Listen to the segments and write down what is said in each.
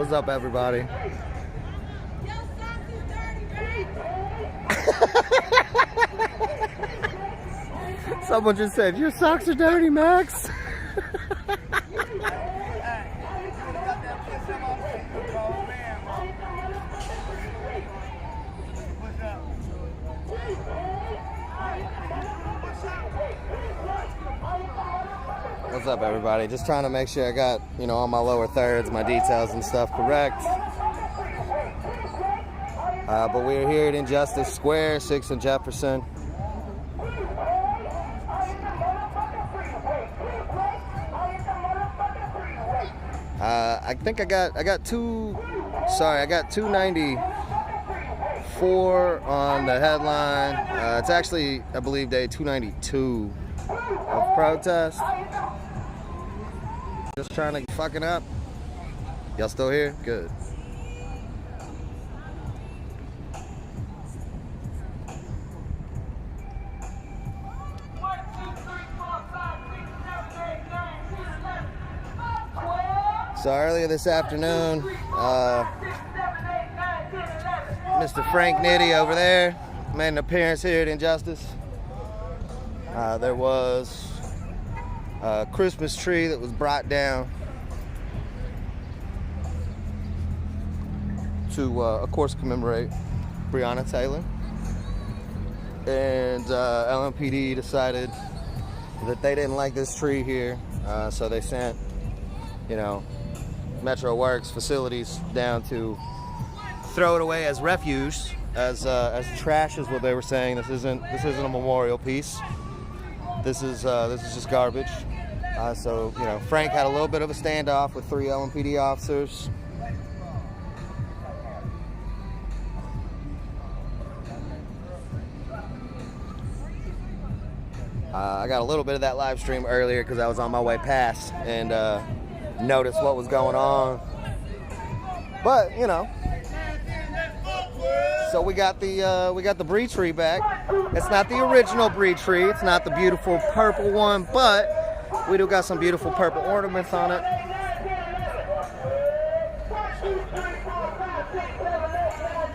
What's up, everybody? Someone just said, your socks are dirty, Max. What's up, everybody? Just trying to make sure I got, you know, all my lower thirds, my details and stuff correct. But we're here at Injustice Square, 6th and Jefferson. I think I got 294 on the headline. It's actually, I believe, day 292 of protest. Just trying to fucking up. Y'all still here? Good. So earlier this afternoon, Mr. Frank Nitty over there made an appearance here at Injustice. There was a Christmas tree that was brought down to, of course, commemorate Breonna Taylor. And LMPD decided that they didn't like this tree here, so they sent, you know, Metro Works facilities down to throw it away as refuse, as trash is what they were saying. This isn't a memorial piece. This is just garbage. So, you know, Frank had a little bit of a standoff with 3 LMPD officers. I got a little bit of that live stream earlier because I was on my way past and noticed what was going on. But, you know, so we got the Brie Tree back. It's not the original Brie Tree. It's not the beautiful purple one, but we do got some beautiful purple ornaments on it.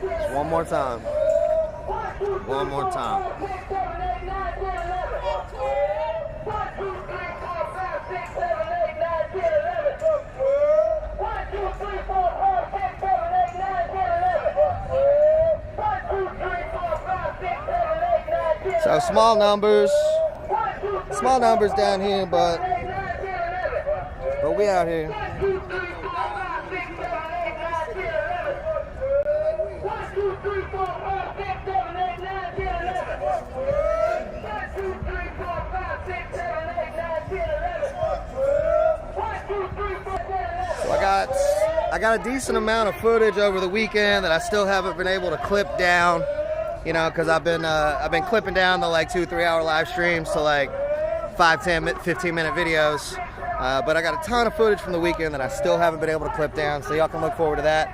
Just one more time. One more time. So small numbers down here, but we out here. So I got a decent amount of footage over the weekend that I still haven't been able to clip down. You know, because I've been clipping down the like 2-3 hour live streams to like 5, 10, 15 minute videos. But I got a ton of footage from the weekend that I still haven't been able to clip down, so y'all can look forward to that.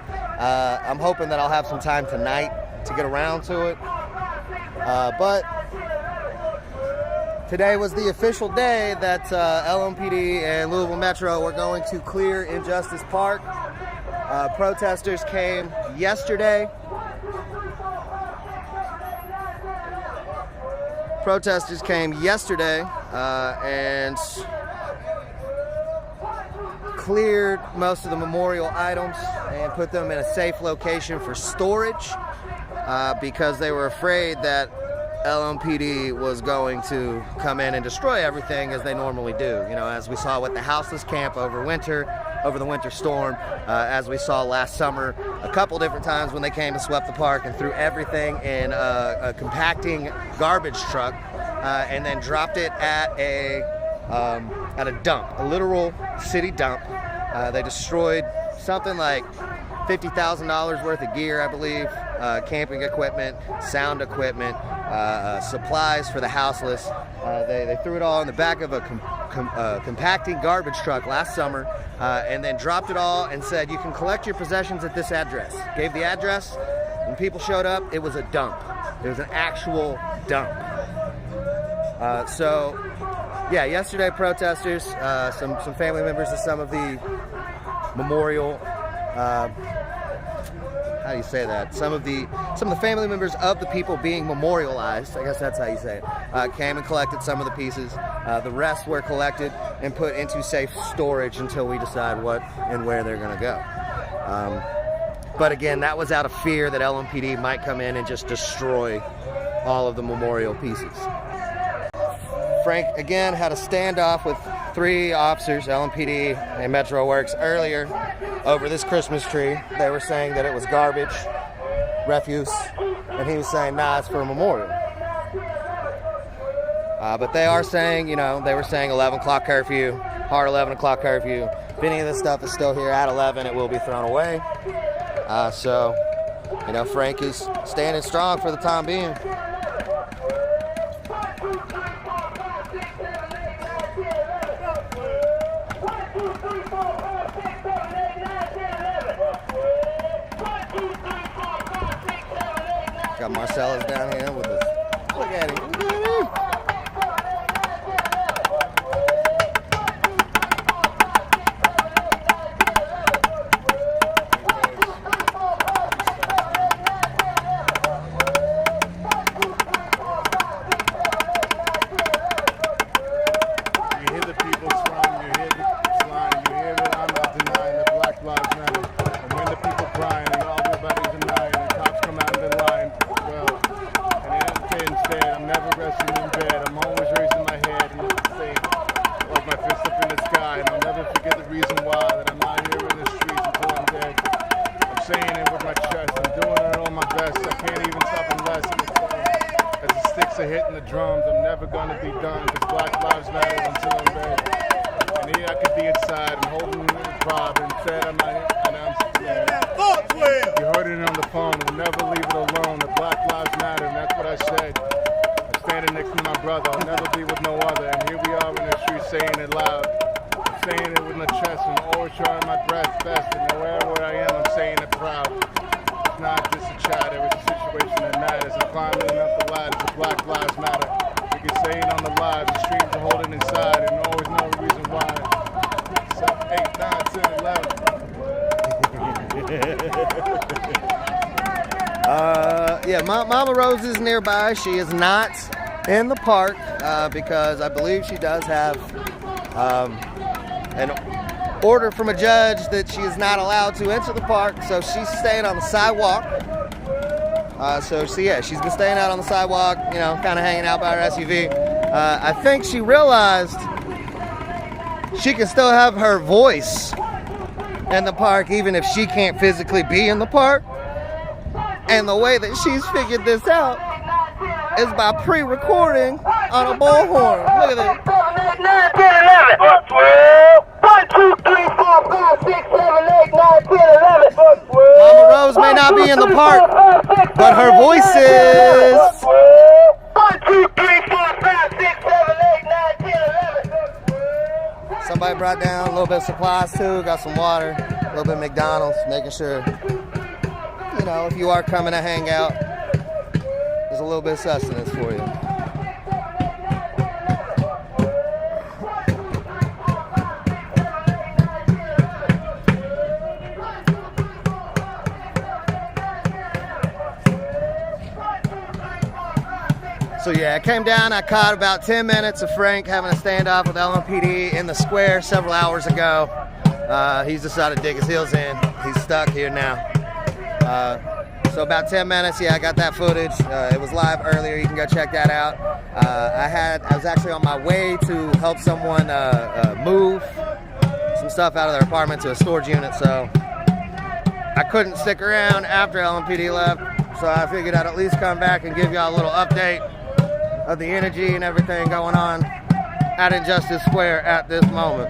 I'm hoping that I'll have some time tonight to get around to it. But today was the official day that LMPD and Louisville Metro were going to clear Injustice Park. Protesters came yesterday. And cleared most of the memorial items and put them in a safe location for storage because they were afraid that LMPD was going to come in and destroy everything as they normally do. You know, as we saw with the houseless camp over the winter storm, as we saw last summer a couple different times when they came and swept the park and threw everything in a compacting garbage truck and then dropped it at a dump, a literal city dump. They destroyed something like $50,000 worth of gear, I believe, camping equipment, sound equipment, supplies for the houseless. They threw it all in the back of a compacting garbage truck last summer and then dropped it all and said, you can collect your possessions at this address. Gave the address. When people showed up, it was a dump. It was an actual dump. So, yeah, yesterday protesters, some family members of some of the memorial how do you say that? Some of the family members of the people being memorialized, I guess that's how you say it, came and collected some of the pieces. The rest were collected and put into safe storage until we decide what and where they're going to go. But again, that was out of fear that LMPD might come in and just destroy all of the memorial pieces. Frank, again, had a standoff with 3 officers, LMPD and Metro Works, earlier over this Christmas tree. They were saying that it was garbage, refuse, and he was saying, nah, it's for a memorial. But they are saying, you know, they were saying 11 o'clock curfew, hard 11 o'clock curfew. If any of this stuff is still here at 11, it will be thrown away. So, you know, Frank is standing strong for the time being. Got Marcellus down here with us. Look at him. Look at him. You hear the people crying, you hear the slime, you hear it. I'm not denying that Black Lives Matter. And when the people crying and all everybody's denying, and cops come out and they're lying, well, and instead, I'm never resting in bed. I'm always raising my head and saying, like my fist up in the sky, and I'll never forget the reason why, that I'm not here in the streets until I'm dead. I'm saying it with my chest, I'm doing it on my best. I can't even stop unless as the sticks are hitting the drums. I'm never gonna be done, because Black Lives Matter until I'm dead. And here I could be inside and holding the pride, and said I'm not here, and I'm you heard it on the phone, we'll never leave it alone. The Black Lives Matter, and that's what I said. I'm standing next to my brother, I'll never be with no other. And here we are in the street saying it loud. I'm saying it with my chest, and always trying my best. And wherever I am, I'm saying it proud. It's not just a chatter, it's a situation that matters. I'm climbing up the ladder, the Black Lives Matter. We can say it on the live, the streams are holding inside, and always know the reason why. 7, 8, 9, 10, 11. Yeah, Mama Rose is nearby. She is not in the park because I believe she does have an order from a judge that she is not allowed to enter the park, so she's staying on the sidewalk. Yeah, she's been staying out on the sidewalk, you know, kind of hanging out by her SUV. I think she realized she can still have her voice in the park even if she can't physically be in the park. And the way that she's figured this out is by pre-recording on a bullhorn. Look at that. 1, 2, 3, 4, 5, 6, 7, 8, 9, 10, 11. Mama Rose may not be in the park, but her voice is. 1, 2, 3, 4, 5, 6, 7, 8, 9, 10, 11. Somebody brought down a little bit of supplies too. Got some water, a little bit of McDonald's, making sure, you know, if you are coming to hang out, there's a little bit of sustenance for you. So yeah, I came down, I caught about 10 minutes of Frank having a standoff with LMPD in the square several hours ago. He's decided to dig his heels in. He's stuck here now. So about 10 minutes, yeah, I got that footage. It was live earlier, you can go check that out. I was actually on my way to help someone move some stuff out of their apartment to a storage unit, so I couldn't stick around after LMPD left, so I figured I'd at least come back and give y'all a little update of the energy and everything going on at Injustice Square at this moment.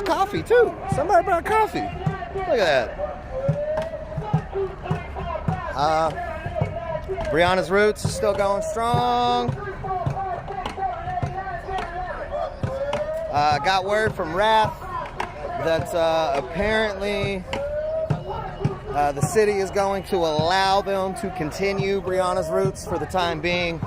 coffee too. Somebody brought coffee. Look at that. Brianna's Roots is still going strong. Got word from Wrath that apparently the city is going to allow them to continue Brianna's Roots for the time being.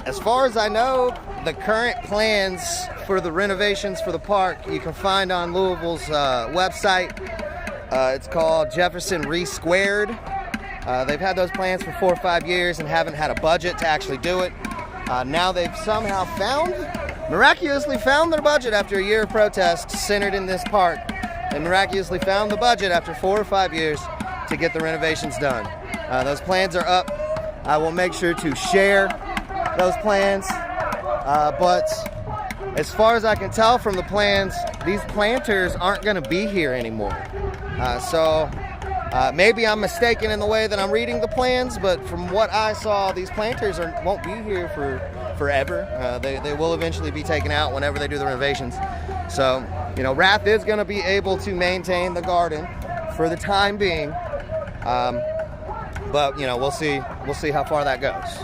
As far as I know, the current plans for the renovations for the park you can find on Louisville's website. It's called Jefferson Re-Squared. They've had those plans for 4 or 5 years and haven't had a budget to actually do it. Now they've somehow miraculously found their budget after a year of protest centered in this park. They miraculously found the budget after 4 or 5 years to get the renovations done. Those plans are up. I will make sure to share those plans. But as far as I can tell from the plans, these planters aren't going to be here anymore. So maybe I'm mistaken in the way that I'm reading the plans, but from what I saw, these planters won't be here for forever. They will eventually be taken out whenever they do the renovations. So, you know, Wrath is going to be able to maintain the garden for the time being. But, you know, we'll see how far that goes.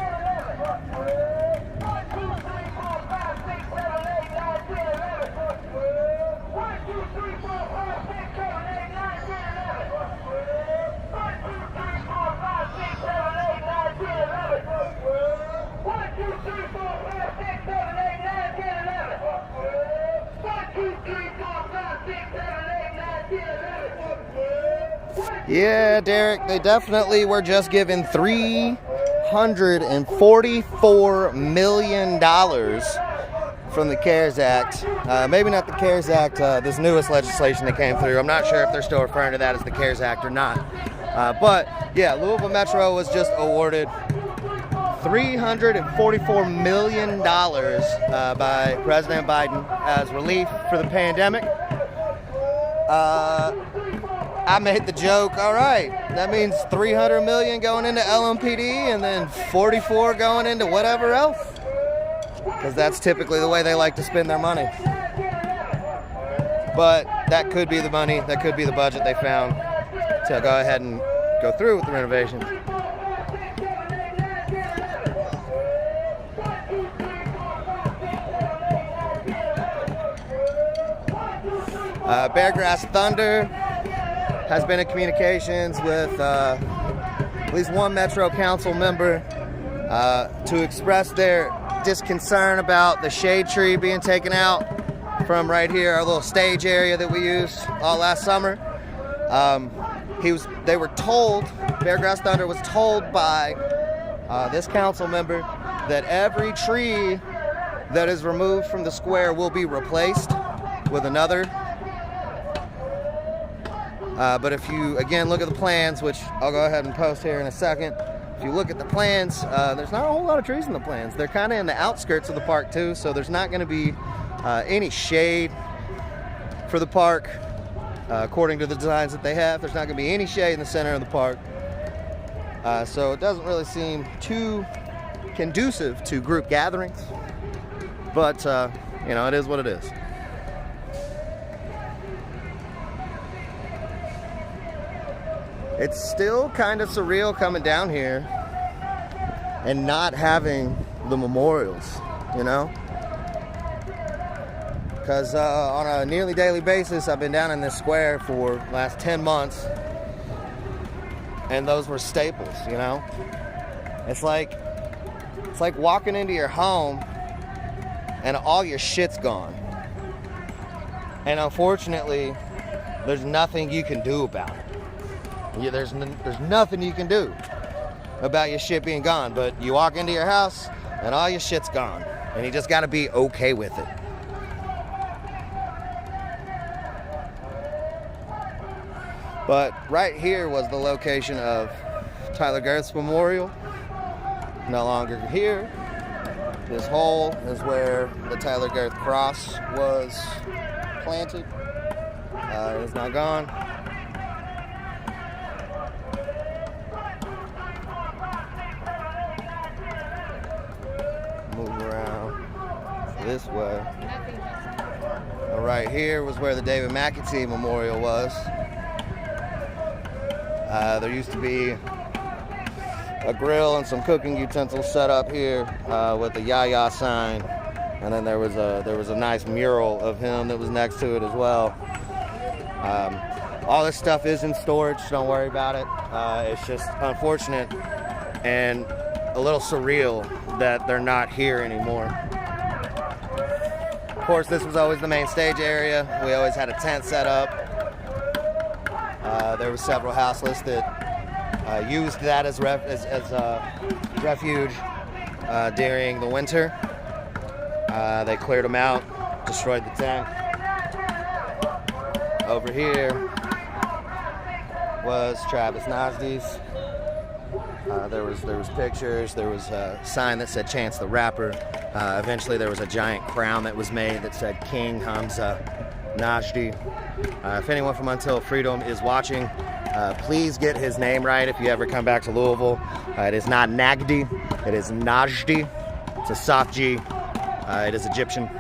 Yeah, Derek, they definitely were just given $344 million from the CARES Act. Maybe not the CARES Act, this newest legislation that came through. I'm not sure if they're still referring to that as the CARES Act or not. But, yeah, Louisville Metro was just awarded $344 million by President Biden as relief for the pandemic. I made the joke, all right, that means $300 million going into LMPD and then 44 going into whatever else. Because that's typically the way they like to spend their money. But that could be the money, that could be the budget they found to go ahead and go through with the renovations. Beargrass Thunder has been in communications with at least one Metro Council member to express their disconcern about the shade tree being taken out from right here, our little stage area that we used all last summer. They were told, Beargrass Thunder was told by this council member that every tree that is removed from the square will be replaced with another. But if you, again, look at the plans, which I'll go ahead and post here in a second. If you look at the plans, there's not a whole lot of trees in the plans. They're kind of in the outskirts of the park, too, so there's not going to be any shade for the park. According to the designs that they have, there's not going to be any shade in the center of the park. So it doesn't really seem too conducive to group gatherings. But, you know, it is what it is. It's still kind of surreal coming down here and not having the memorials, you know? Because on a nearly daily basis, I've been down in this square for the last 10 months, and those were staples, you know? It's like walking into your home and all your shit's gone. And unfortunately, there's nothing you can do about it. There's nothing you can do about your shit being gone, but you walk into your house and all your shit's gone, and you just got to be okay with it. But right here was the location of Tyler Girth's memorial. No longer here. This hole is where the Tyler Girth cross was planted. It's now gone. Move around. this way. And right here was where the David McAtee Memorial was. There used to be a grill and some cooking utensils set up here with the Yaya sign, and then there was a nice mural of him that was next to it as well. All this stuff is in storage, don't worry about it. It's just unfortunate and a little surreal that they're not here anymore. Of course, this was always the main stage area. We always had a tent set up. There were several houseless that used that as refuge during the winter. They cleared them out, destroyed the tent. Over here was Travis Nasdy's. There was pictures. There was a sign that said Chance the Rapper. Eventually there was a giant crown that was made that said King Hamza Najdi. If anyone from Until Freedom is watching, please get his name right if you ever come back to Louisville. It is not Nagdi, it is Najdi. It's a soft G. It is Egyptian.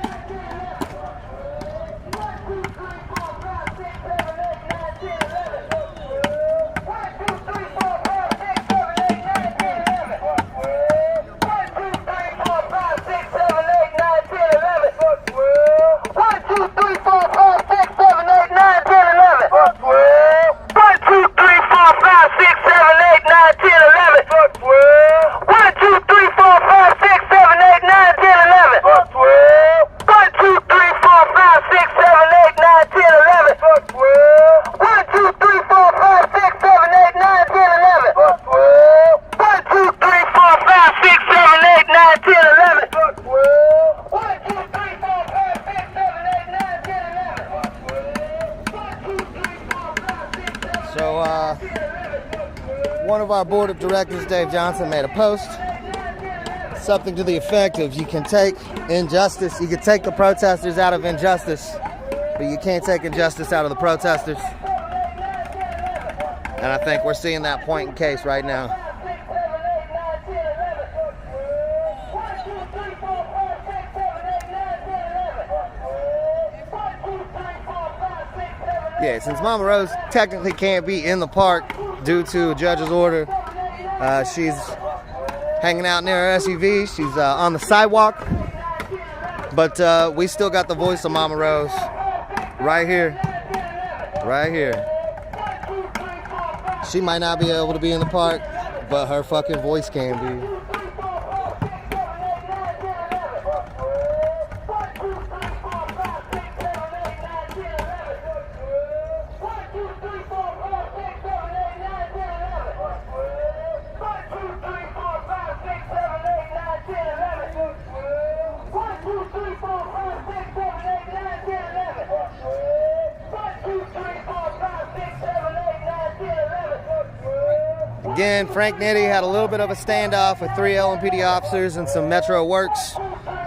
One of our board of directors, Dave Johnson, made a post, something to the effect of you can take injustice, you can take the protesters out of injustice, but you can't take injustice out of the protesters. And I think we're seeing that point in case right now. Yeah, since Mama Rose technically can't be in the park due to a judge's order, she's hanging out near her SUV. She's on the sidewalk, but we still got the voice of Mama Rose right here, right here. She might not be able to be in the park, but her fucking voice can be. Again, Frank Nitty had a little bit of a standoff with 3 LMPD officers and some Metro Works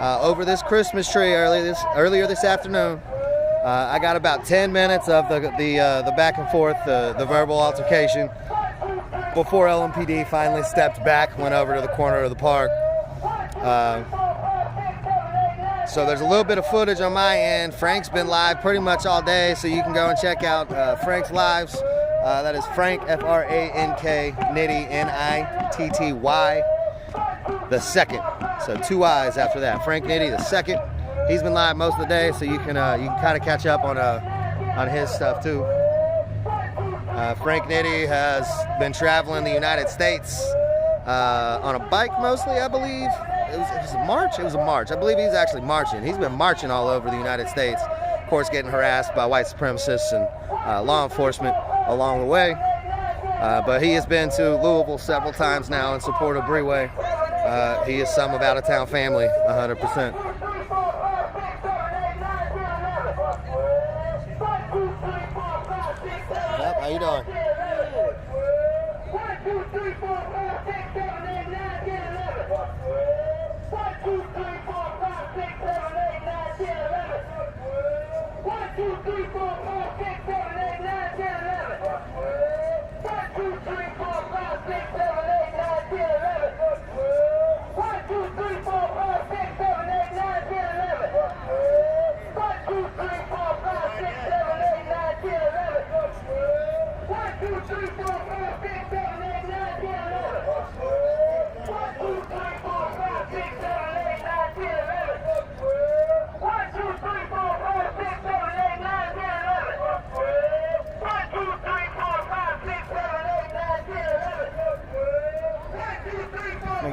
over this Christmas tree earlier this afternoon. I got about 10 minutes of the back and forth, the verbal altercation, before LMPD finally stepped back, went over to the corner of the park. So there's a little bit of footage on my end. Frank's been live pretty much all day, so you can go and check out Frank's lives. That is Frank, F-R-A-N-K, Nitty, N-I-T-T-Y, the second. So 2 I's after that. Frank Nitty, the second. He's been live most of the day, so you can kind of catch up on his stuff too. Frank Nitty has been traveling the United States on a bike mostly, I believe. It was a march? It was a march. I believe he's actually marching. He's been marching all over the United States. Of course, getting harassed by white supremacists and law enforcement along the way. But he has been to Louisville several times now in support of Brie. He is some of out-of-town family, 100%. Yep, how you doing?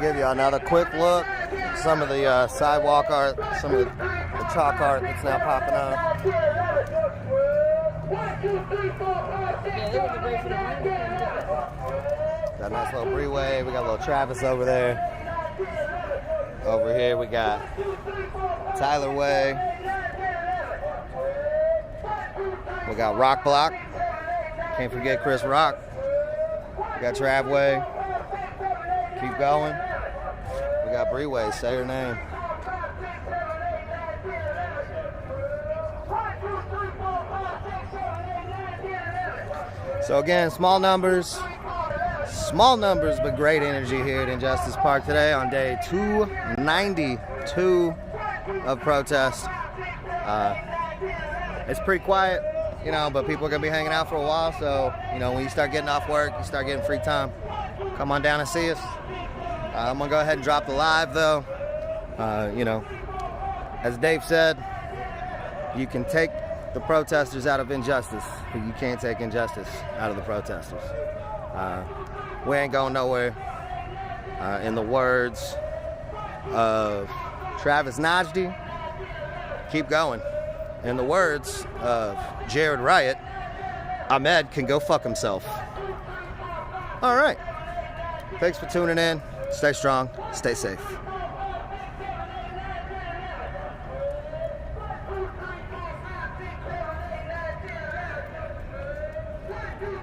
give you another quick look. Some of the sidewalk art, some of the chalk art that's now popping up. Got a nice little Brie Way. We got a little Travis over there. Over here we got Tyler Way. We got Rock Block. Can't forget Chris Rock. We got Trav Way. Keep going. We got Brie Way. Say her name. So again, small numbers, but great energy here at Injustice Park today on day 292 of protest. It's pretty quiet, you know, but people are gonna be hanging out for a while. So, you know, when you start getting off work, you start getting free time, come on down and see us. I'm gonna go ahead and drop the live though. You know, as Dave said, you can take the protesters out of injustice, but you can't take injustice out of the protesters. We ain't going nowhere. In the words of Travis Najdi, keep going. In the words of Jared Riot, Ahmed can go fuck himself. All right. Thanks for tuning in. Stay strong. Stay safe.